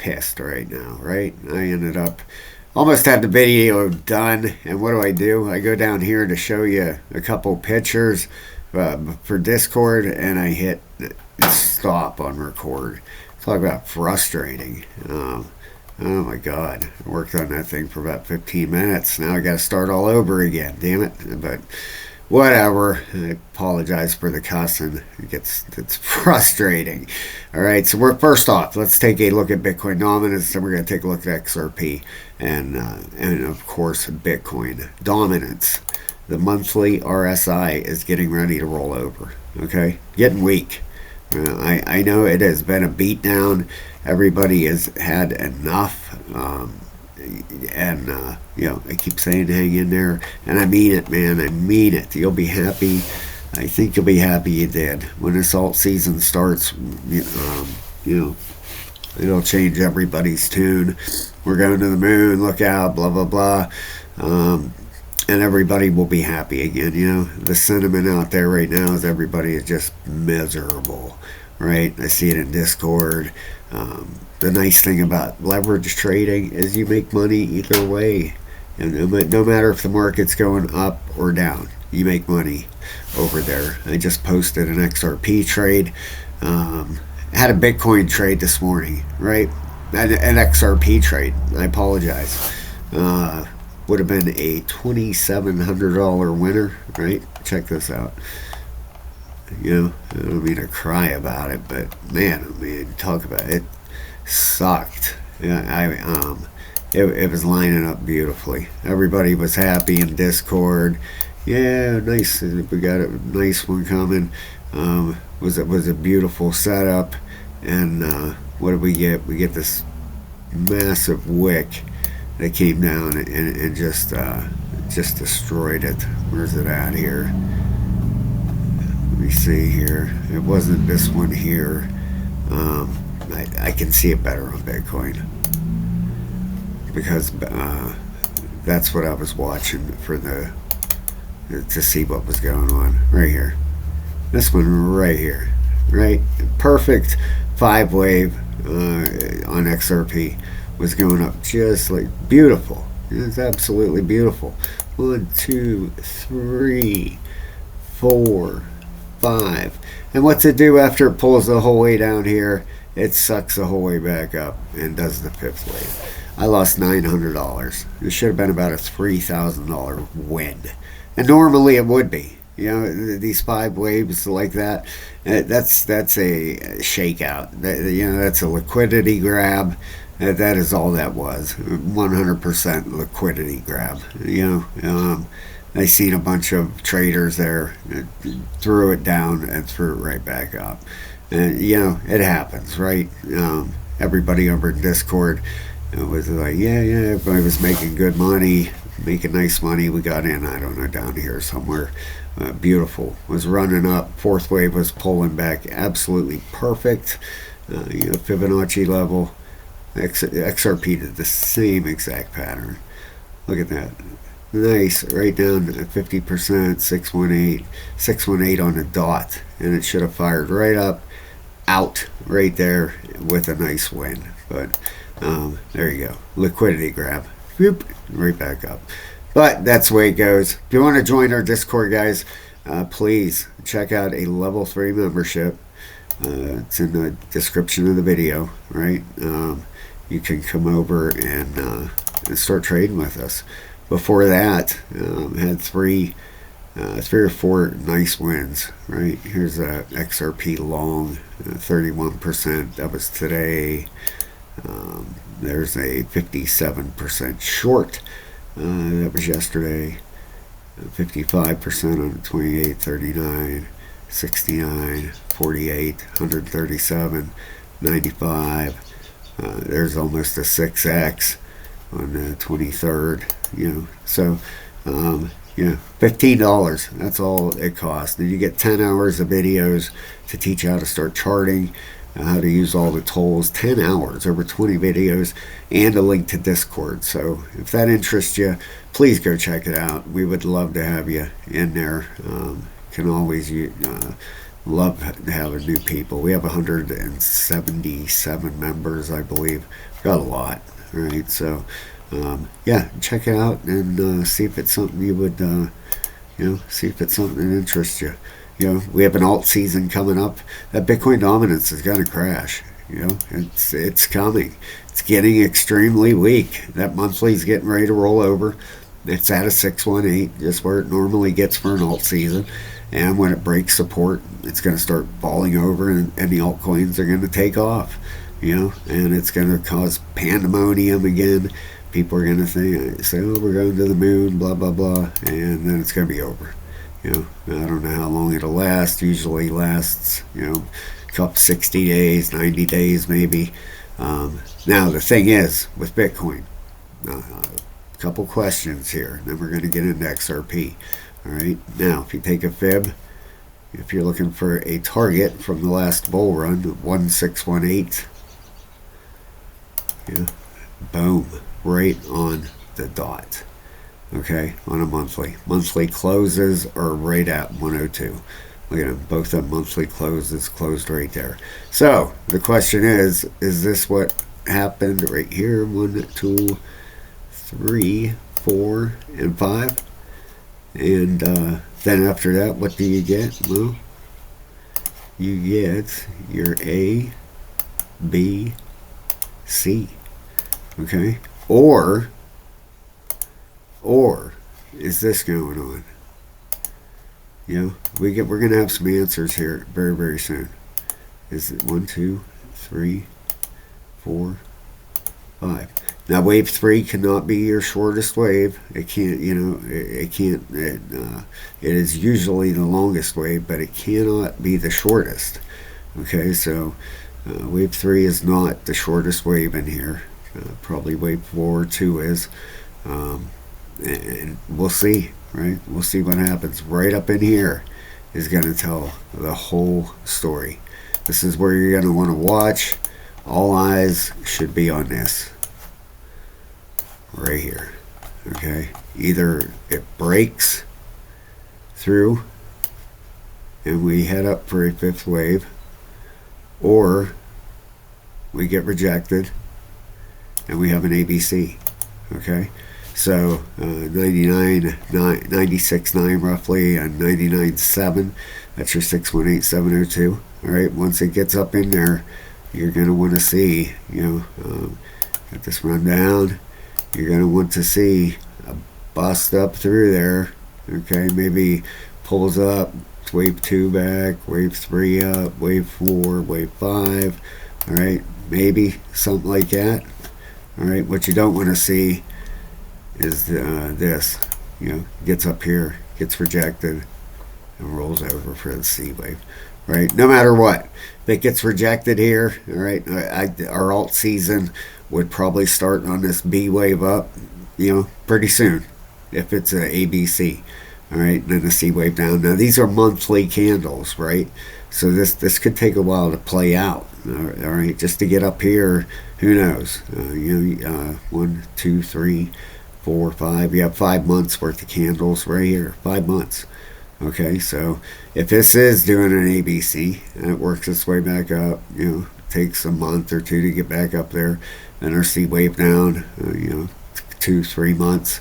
pissed right now, right? I ended up almost had the video done, and what do? I go down here to show you a couple pictures for Discord, and I hit stop on record. Talk about frustrating. Oh my God. I worked on that thing for about 15 minutes. Now I got to start all over again. Damn it. But whatever. I apologize for the cussing. It's frustrating. All right. So we're first off. Let's take a look at Bitcoin dominance. Then we're going to take a look at XRP and of course Bitcoin dominance. The monthly RSI is getting ready to roll over. Okay. Getting weak. I know it has been a beatdown. Everybody has had enough. I keep saying hang in there. And I mean it, man. I mean it. You'll be happy. I think you'll be happy you did. When this alt season starts, it'll change everybody's tune. We're going to the moon. Look out, blah, blah, blah. And everybody will be happy again. The sentiment out there right now is everybody is just miserable, right? I see it in Discord. The nice thing about leverage trading is you make money either way. And no matter if the market's going up or down, you make money over there. I just posted an XRP trade. Had a Bitcoin trade this morning, right? An XRP trade. I apologize. Would have been a $2,700 winner, right? Check this out. I don't mean to cry about it, but man, talk about it. It sucked. Yeah, it was lining up beautifully. Everybody was happy in Discord. Yeah, nice. We got a nice one coming. Was a beautiful setup, and what did we get? We get this massive wick that came down and just destroyed it. Where's it at here? Let me see here. It wasn't this one here. I can see it better on Bitcoin because that's what I was watching to see what was going on right here. This one right here, right? Perfect 5-wave on XRP. Was going up just like beautiful. It's absolutely beautiful. 1, 2, 3, 4, 5. And what's it do after it pulls the whole way down here? It sucks the whole way back up and does the 5th wave. I lost $900. It should have been about a $3,000 win. And normally it would be. These 5 waves like that, that's a shakeout. That's a liquidity grab. That is all that was. 100% liquidity grab. I seen a bunch of traders there, threw it down and threw it right back up. And it happens, right? Everybody over in Discord was like, yeah, everybody was making good money, making nice money. We got in, I don't know, down here somewhere. Beautiful. Was running up. 4th wave was pulling back. Absolutely perfect. Fibonacci level. XRP did the same exact pattern. Look at that. Nice. Right down at 50%, 618 on the dot. And it should have fired right up, out, right there with a nice win. But there you go. Liquidity grab. Whoop, right back up. But that's the way it goes. If you want to join our Discord, guys, please check out a level 3 membership. It's in the description of the video, right? You can come over and start trading with us. Before that, had three or four nice wins, right? Here's a XRP long, 31%. That was today. There's a 57% short. That was yesterday. 55% on the 28, 39, 69, 48, 137, 95. There's almost a 6x on the 23rd, so $15, that's all it costs. Then you get 10 hours of videos to teach you how to start charting, how to use all the tools. 10 hours, over 20 videos, and a link to Discord. So if that interests you, please go check it out. We would love to have you in there. Can always Love having new people. We have 177 members, I believe. Got a lot, right? So, yeah, check it out and see if it's something you would, see if it's something that interests you. We have an alt season coming up. That Bitcoin dominance is going to crash. It's coming. It's getting extremely weak. That monthly is getting ready to roll over. It's at a 618, just where it normally gets for an alt season. And when it breaks support, it's going to start falling over, and the altcoins are going to take off. And it's going to cause pandemonium again. People are going to say, oh, we're going to the moon, blah, blah, blah. And then it's going to be over. I don't know how long it'll last. Usually lasts, couple 60 days, 90 days maybe. Now, the thing is, with Bitcoin, a couple questions here. Then we're going to get into XRP. All right. Now, if you take a fib, if you're looking for a target from the last bull run, 1618, boom, right on the dot. Okay, on a monthly. Monthly closes are right at 102. Look at them, both the monthly closes closed right there. So the question is this what happened right here? 1, 2, 3, 4, and 5. And then after that, what do you get? Well, you get your A, B, C. Okay? Or is this going on? We're gonna have some answers here very, very soon. Is it 1, 2, 3, 4, 5? Now, wave 3 cannot be your shortest wave. It can't. It can't. It is usually the longest wave, but it cannot be the shortest. Okay, so wave 3 is not the shortest wave in here. Probably wave 4 or 2 is. And we'll see, right? We'll see what happens. Right up in here is going to tell the whole story. This is where you're going to want to watch. All eyes should be on this. Right here. Okay? Either it breaks through and we head up for a 5th wave, or we get rejected and we have an ABC. Okay? So 96.9 roughly, and 99.7. That's your 618702. All right. Once it gets up in there, you're going to want to see, get this run down. You're going to want to see a bust up through there. Okay. Maybe pulls up. Wave 2 back. Wave 3 up. Wave 4. Wave 5. All right. Maybe something like that. All right. What you don't want to see is this, gets up here, gets rejected, and rolls over for the C wave, right? No matter what, if it gets rejected here, all right, our alt season would probably start on this B wave up, pretty soon, if it's a ABC, all right, and then the C wave down. Now, these are monthly candles, right? So this could take a while to play out, all right, just to get up here, who knows, 1, 2, 3, 4, 5. You have 5 months worth of candles right here. 5 months. Okay, so if this is doing an ABC and it works its way back up, takes a month or 2 to get back up there, then our C wave down, 2, 3 months,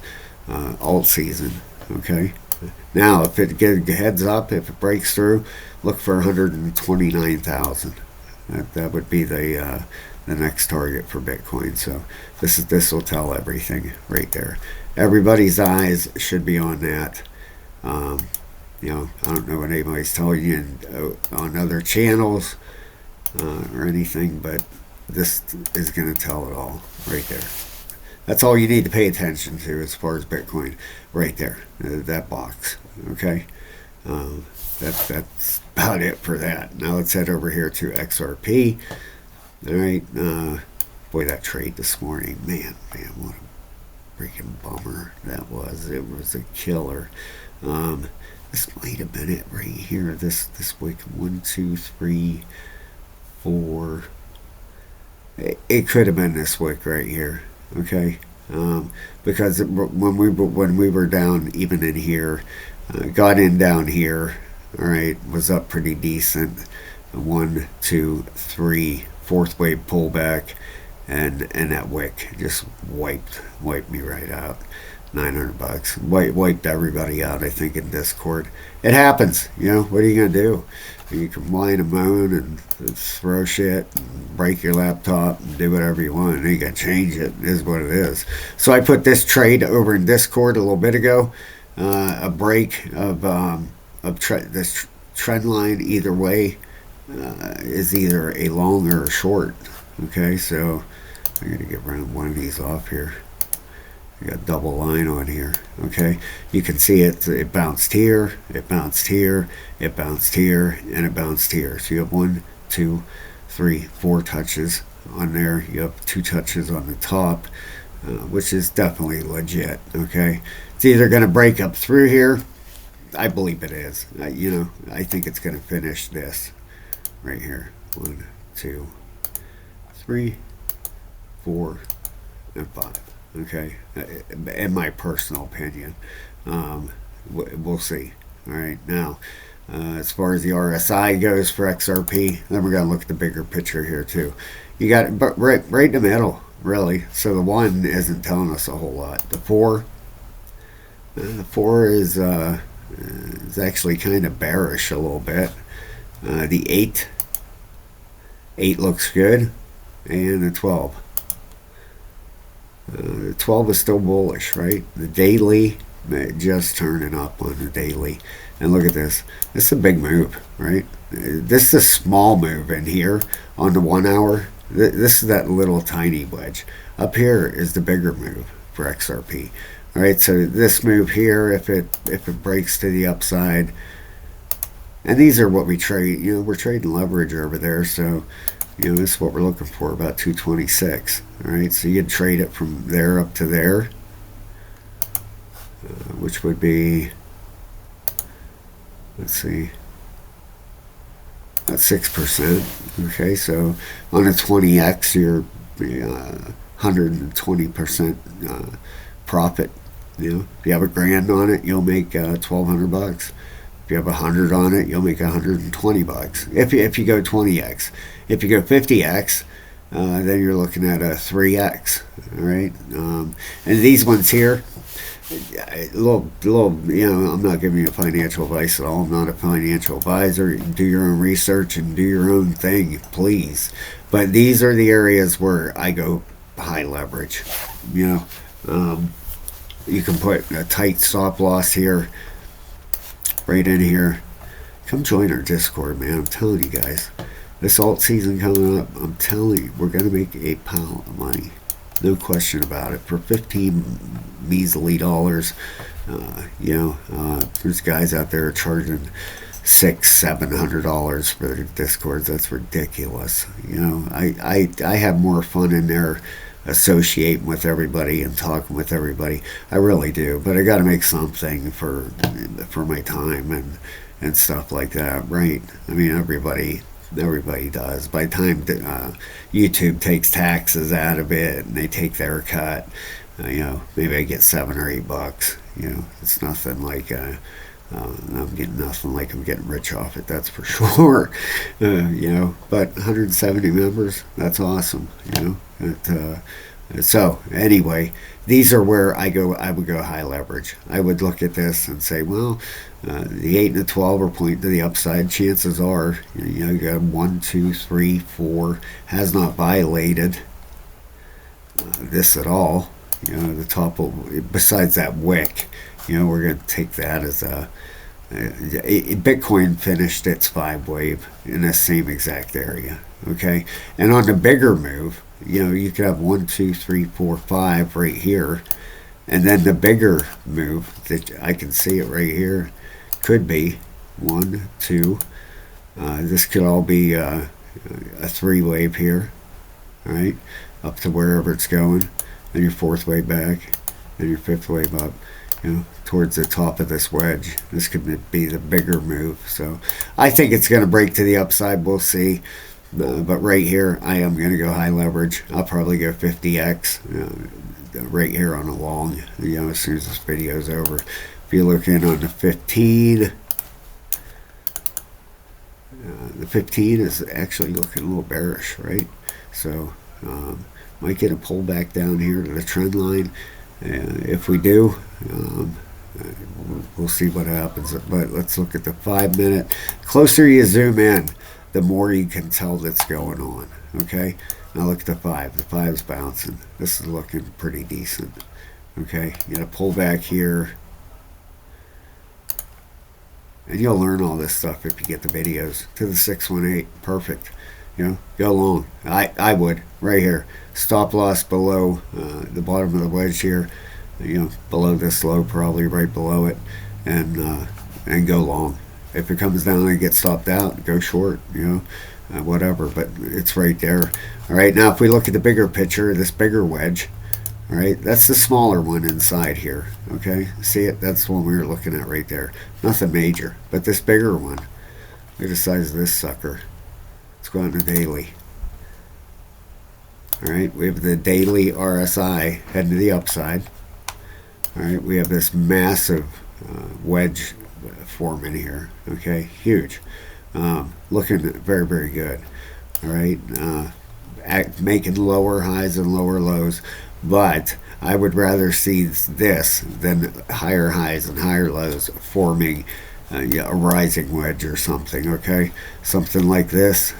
alt season. Okay. Now, if it gets heads up, if it breaks through, look for 129,000. That would be the next target for Bitcoin. So this will tell everything right there. Everybody's eyes should be on that. I don't know what anybody's telling you on other channels or anything, but this is going to tell it all right there. That's all you need to pay attention to as far as Bitcoin, right there, that box. Okay, that's about it for that. Now let's head over here to XRP. All right, boy, that trade this morning, man, what a freaking bummer that was. It was a killer. This might have been it right here. This wick, 1, 2, 3, 4. It could have been this wick right here. Okay, because when we were down even in here, got in down here. all right, was up pretty decent. 1, 2, 3, fourth wave pullback, and that wick just wiped me right out. $900. Wiped everybody out, I think, in Discord. It happens, you know. What are you gonna do? You can whine and moan and throw shit and break your laptop and do whatever you want, and you can change it. It is what it is. So I put this trade over in Discord a little bit ago. A break of this trend line either way is either a long or a short. Okay, so I'm gonna get rid of one of these off here. You got double line on here. Okay, you can see it bounced here, it bounced here, it bounced here, and it bounced here. So you have 1, 2, 3, 4 touches on there. You have 2 touches on the top, which is definitely legit. Okay, it's either going to break up through here. I believe it is. You know, I think it's going to finish this right here. 1, 2, 3, 4, and 5. Okay, in my personal opinion. We'll see. All right, now as far as the RSI goes for XRP, then we're going to look at the bigger picture here too. You got it right in the middle, really. So the 1 isn't telling us a whole lot. The 4 is actually kind of bearish a little bit. The 8 looks good, and the 12. The 12 is still bullish, right? The daily, just turning up on the daily. And look at this. This is a big move, right? This is a small move in here on the 1 hour. This is that little tiny wedge. Up here is the bigger move for XRP. All right, so this move here, if it breaks to the upside, and these are what we trade. You know, we're trading leverage over there, so you know, this is what we're looking for, about 226. All right, so you can trade it from there up to there, which would be, let's see, about 6%. Okay, so on a 20x, you're 120% profit. You know, if you have $1,000 on it, you'll make $1,200. If you have 100 on it, you'll make $120. If you go 20x. If you go 50x, then you're looking at a 3x. All right, and these ones here, little. You know, I'm not giving you financial advice at all. I'm not a financial advisor. Do your own research and do your own thing, please. But these are the areas where I go high leverage. You know, you can put a tight stop loss here, right in here. Come join our Discord, man. I'm telling you guys, this alt season coming up, I'm telling you, we're going to make a pile of money. No question about it. For 15 measly dollars, you know, there's guys out there charging $600-700 for their Discords. That's ridiculous. You know, I have more fun in there associating with everybody and talking with everybody. I really do, but I got to make something for my time and stuff like that, right? I mean, everybody does. By the time YouTube takes taxes out of it and they take their cut, you know, maybe I get $7 or $8. You know, it's nothing like I'm getting nothing like I'm getting rich off it. That's for sure. You know, but 170 members, that's awesome. You know, so anyway, these are where I would go high leverage. I would look at this and say, well, the 8 and the 12 are pointing to the upside. Chances are, you know, you got 1, 2, 3, 4 has not violated this at all. You know, the top besides that wick, you know, we're going to take that as Bitcoin finished its 5 wave in the same exact area. Okay, and on the bigger move, you know, you could have 1, 2, 3, 4, 5 right here, and then the bigger move that I can see it right here could be 1, 2. This could all be a 3 wave here, all right, up to wherever it's going, then your 4th wave back, then your 5th wave up, you know, towards the top of this wedge. This could be the bigger move. So I think it's going to break to the upside. We'll see. But right here, I am going to go high leverage. I'll probably go 50x right here on a long, you know, as soon as this video is over. If you look in on the 15, the 15 is actually looking a little bearish, right? So might get a pullback down here to the trend line. If we do, we'll see what happens. But let's look at the 5 minute. Closer you zoom in, the more you can tell that's going on. Okay, now look at the 5. The 5's bouncing. This is looking pretty decent. Okay, you got to pull back here. And you'll learn all this stuff if you get the videos. To the 618, perfect. You know, go long. I would, right here. Stop loss below the bottom of the wedge here. You know, below this low, probably right below it. And go long. If it comes down and gets stopped out, go short, you know, whatever. But it's right there. All right, now if we look at the bigger picture, this bigger wedge, all right, that's the smaller one inside here. Okay, see it? That's the one we were looking at right there. Nothing major, but this bigger one. Look at the size of this sucker. Let's go out in the daily. All right, we have the daily RSI heading to the upside. All right, we have this massive wedge forming here. Okay, huge. Looking very, very good. All right, making lower highs and lower lows. But I would rather see this than higher highs and higher lows forming a rising wedge or something, okay? Something like this,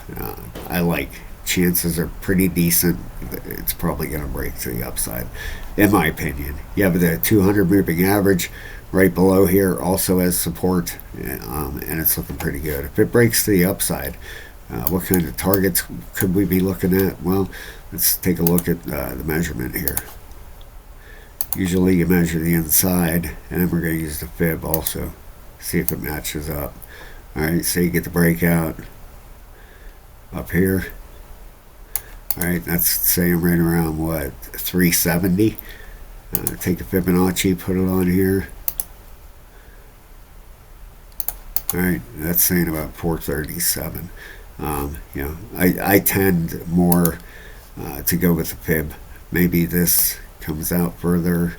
I like. Chances are pretty decent. It's probably going to break to the upside, in my opinion. You have the 200 moving average right below here, also as support, and it's looking pretty good. If it breaks to the upside, what kind of targets could we be looking at? Well, let's take a look at the measurement here. Usually you measure the inside, and then we're going to use the fib also. See if it matches up. Alright, so you get the breakout up here. Alright, that's saying right around what, 370. Take the Fibonacci, put it on here. Alright, that's saying about 437. You know, I tend more to go with the fib. Maybe this comes out further.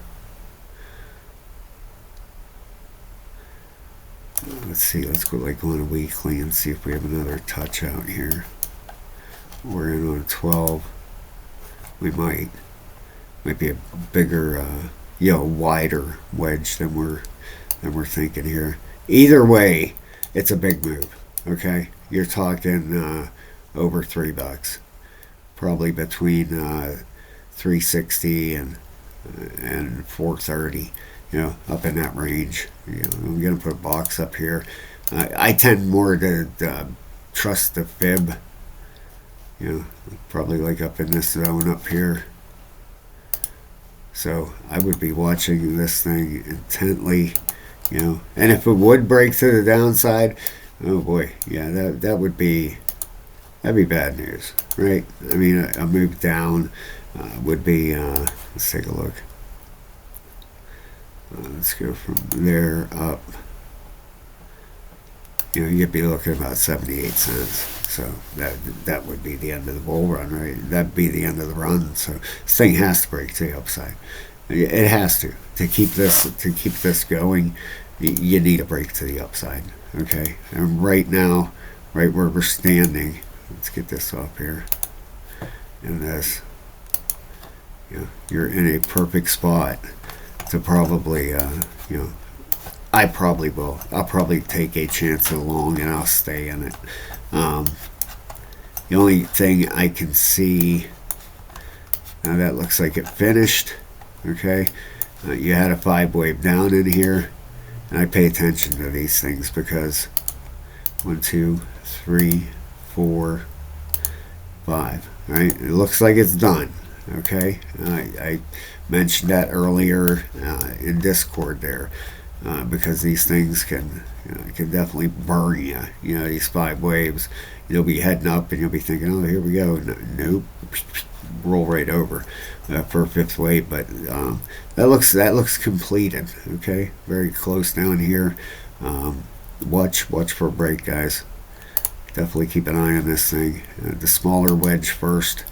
Let's see, let's go like on a weekly and see if we have another touch out here. We're in on a 12. We might be a bigger, you know, wider wedge than we're thinking here. Either way, it's a big move. Okay, you're talking over $3, probably between 360 and 430. You know, up in that range. You know, I'm gonna put a box up here. I tend more to trust the fib. You know, probably like up in this zone up here. So I would be watching this thing intently. You know, and if it would break to the downside, oh boy, yeah, that'd be bad news, right? I mean, a move down would be. Let's take a look. Let's go from there up. You know, you'd be looking at about 78 cents. So that would be the end of the bull run, right? That'd be the end of the run. So this thing has to break to the upside. It has to keep this going. You need a break to the upside. Okay, and right now, right where we're standing, let's get this up here. And this, you know, you're in a perfect spot to probably, you know, I probably will. I'll probably take a chance along and I'll stay in it. The only thing I can see, now that looks like it finished. Okay, you had a 5-wave down in here, and I pay attention to these things because 1, 2, 3, 4, 5. Right, it looks like it's done. Okay, I mentioned that earlier in Discord there, because these things can definitely burn you. You know, these 5 waves, you'll be heading up and you'll be thinking, oh, here we go. Nope, roll right over for a 5th wave. But that looks completed. Okay, very close down here. Watch for a break, guys. Definitely keep an eye on this thing. The smaller wedge first.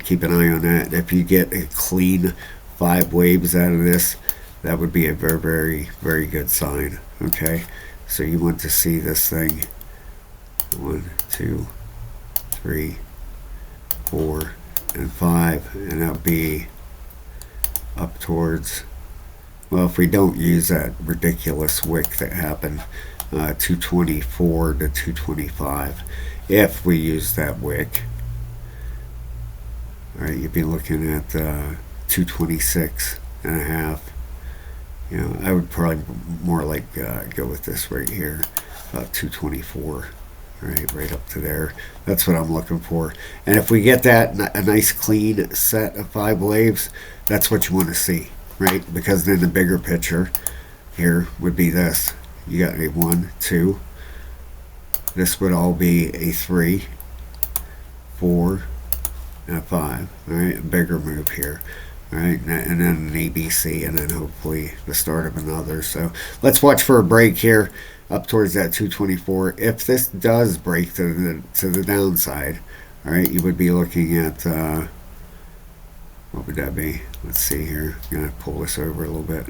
Keep an eye on that. If you get a clean 5 waves out of this, that would be a very, very, very good sign. Okay, so you want to see this thing 1, 2, 3, 4, and 5, and that'll be up towards, well, if we don't use that ridiculous wick that happened, 224 to 225. If we use that wick, all right, you'd be looking at 226 and a half. You know, I would probably more like go with this right here, about 224. Right up to there. That's what I'm looking for. And if we get that, a nice clean set of 5 waves, that's what you want to see, right? Because then the bigger picture here would be this. You got a 1, 2. This would all be a 3, 4, and a 5. All right, a bigger move here. All right, and then an ABC, and then hopefully the start of another. So let's watch for a break here up towards that 224. If this does break to the downside, all right, you would be looking at what would that be? Let's see here. I'm gonna pull this over a little bit.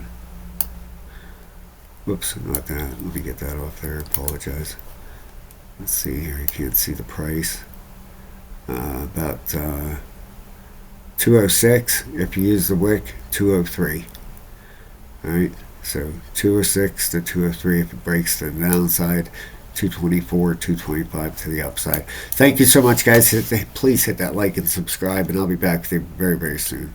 Whoops, not that. Let me get that off there. Apologize. Let's see here. You can't see the price. About 206. If you use the wick, 203. All right. So 206 to 203 if it breaks to the downside, 224, 225 to the upside. Thank you so much, guys. Please hit that like and subscribe, and I'll be back with you very, very soon.